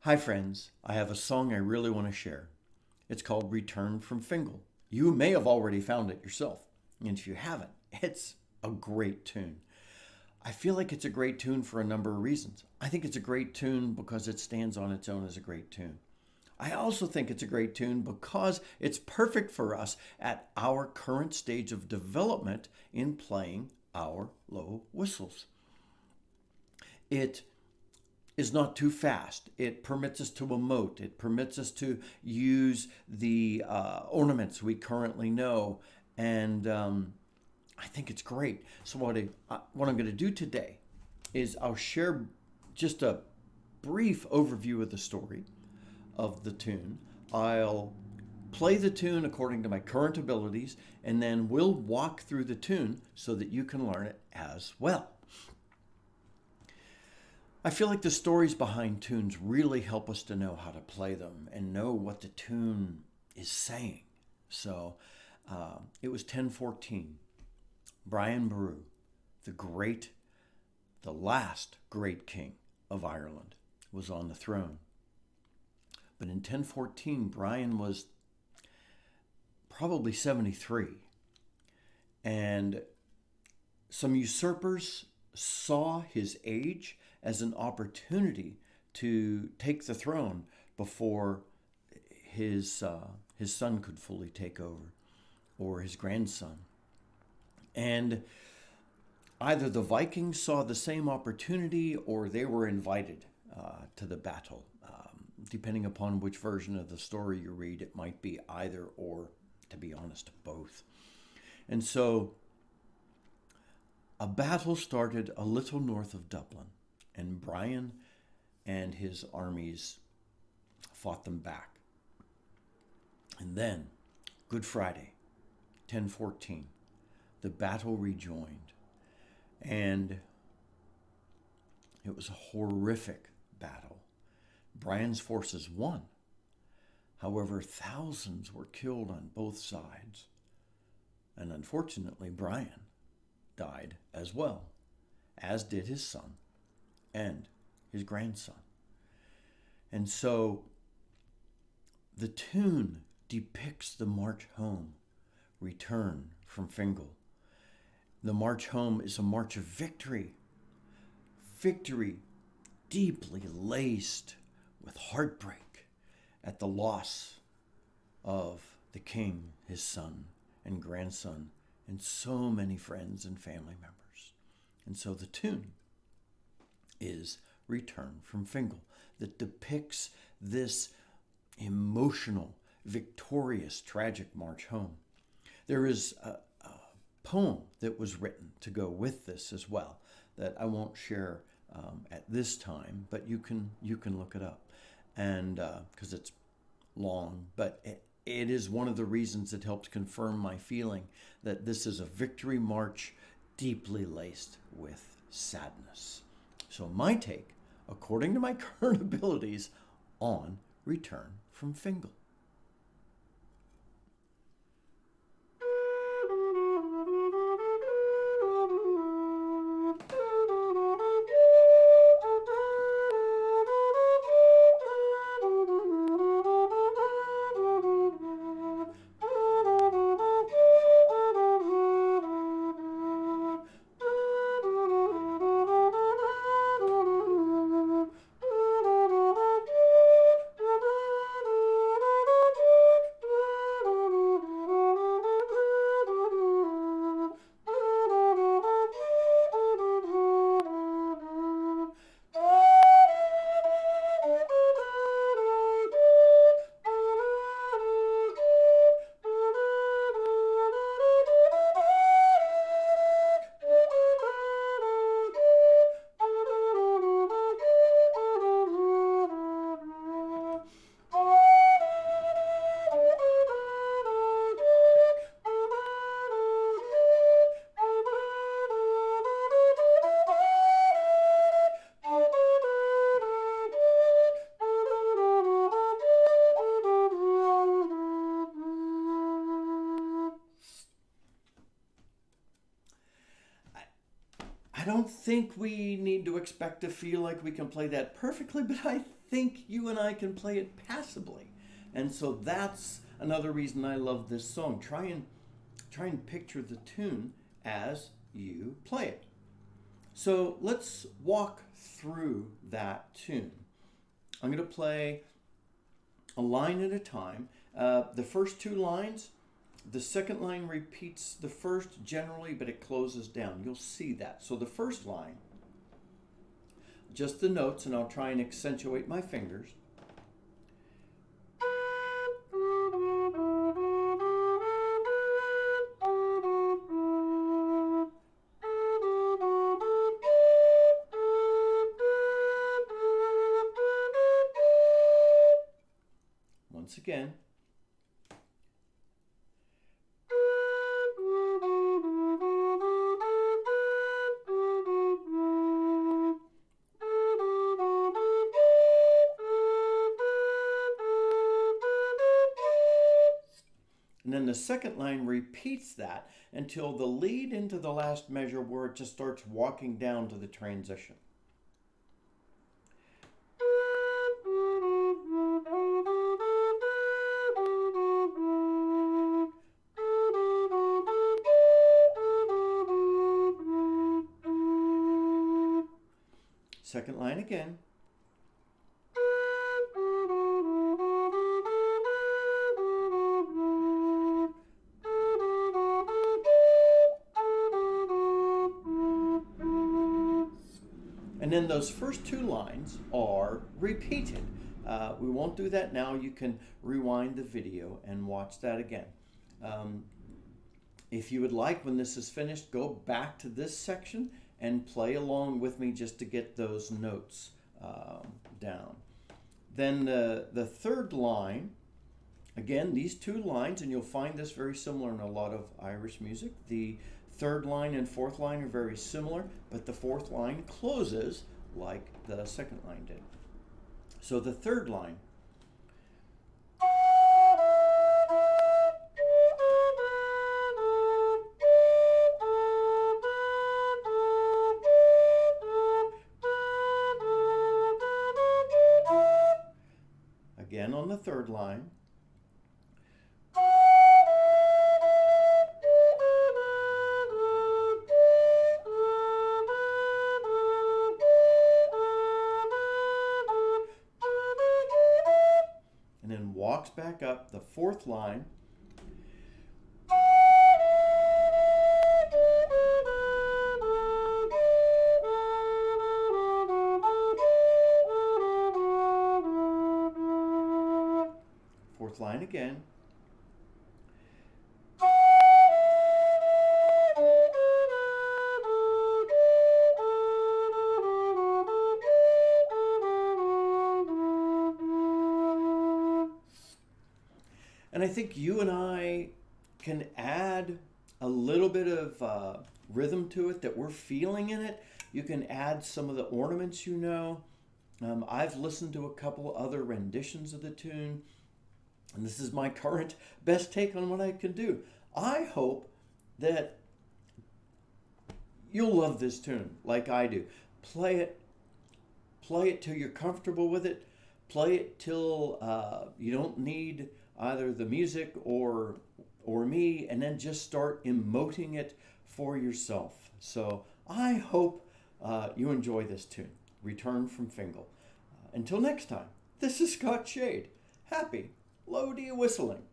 Hi, friends. I have a song I really want to share. It's called Return from Fingal. You may have already found it yourself. And if you haven't, it's a great tune. I feel like it's a great tune for a number of reasons. I think it's a great tune because it stands on its own as a great tune. I also think it's a great tune because it's perfect for us at our current stage of development in playing our low whistles. It is not too fast. It permits us to emote. It permits us to use the ornaments we currently know. And I think it's great. So what I'm going to do today is I'll share just a brief overview of the story of the tune. I'll play the tune according to my current abilities, and then we'll walk through the tune so that you can learn it as well. I feel like the stories behind tunes really help us to know how to play them and know what the tune is saying. So it was 1014. Brian Boru, the last great king of Ireland, was on the throne. But in 1014, Brian was probably 73. And some usurpers saw his age as an opportunity to take the throne before his son could fully take over, or his grandson. And either the Vikings saw the same opportunity or they were invited to the battle. Depending upon which version of the story you read, it might be either or, to be honest, both. And so a battle started a little north of Dublin, and Brian and his armies fought them back. And then, Good Friday, 1014, the battle rejoined. And it was a horrific battle. Brian's forces won. However, thousands were killed on both sides. And unfortunately, Brian died as well, as did his son and his grandson. And so the tune depicts the march home, return from Fingal. The march home is a march of victory. Victory deeply laced with heartbreak at the loss of the king, his son, and grandson, and so many friends and family members. And so the tune is Return from Fingal, that depicts this emotional, victorious, tragic march home. There is a poem that was written to go with this as well that I won't share at this time, but you can look it up, and because it's long, but it is one of the reasons that helps confirm my feeling that this is a victory march deeply laced with sadness. So my take, according to my current abilities, on Return from Fingal. I don't think we need to expect to feel like we can play that perfectly, but I think you and I can play it passably. And so that's another reason I love this song. Try and picture the tune as you play it. So let's walk through that tune. I'm going to play a line at a time. The first two lines, the second line repeats the first generally, but it closes down. You'll see that. So the first line, just the notes, and I'll try and accentuate my fingers. Once again. And then the second line repeats that until the lead into the last measure where it just starts walking down to the transition. Second line again. And then those first two lines are repeated. We won't do that now. You can rewind the video and watch that again. If you would like, when this is finished, go back to this section and play along with me just to get those notes down. Then the third line, again, these two lines, and you'll find this very similar in a lot of Irish music. The third line and fourth line are very similar, but the fourth line closes like the second line did. So the third line. Again on the third line. And then walks back up the fourth line. Fourth line again. And I think you and I can add a little bit of rhythm to it that we're feeling in it. You can add some of the ornaments you know. I've listened to a couple other renditions of the tune, and this is my current best take on what I can do. I hope that you'll love this tune like I do. Play it till you're comfortable with it. Play it till you don't need either the music or me, and then just start emoting it for yourself. So I hope you enjoy this tune. Return from Fingal. Until next time, this is Scott Shade. Happy Low D whistling.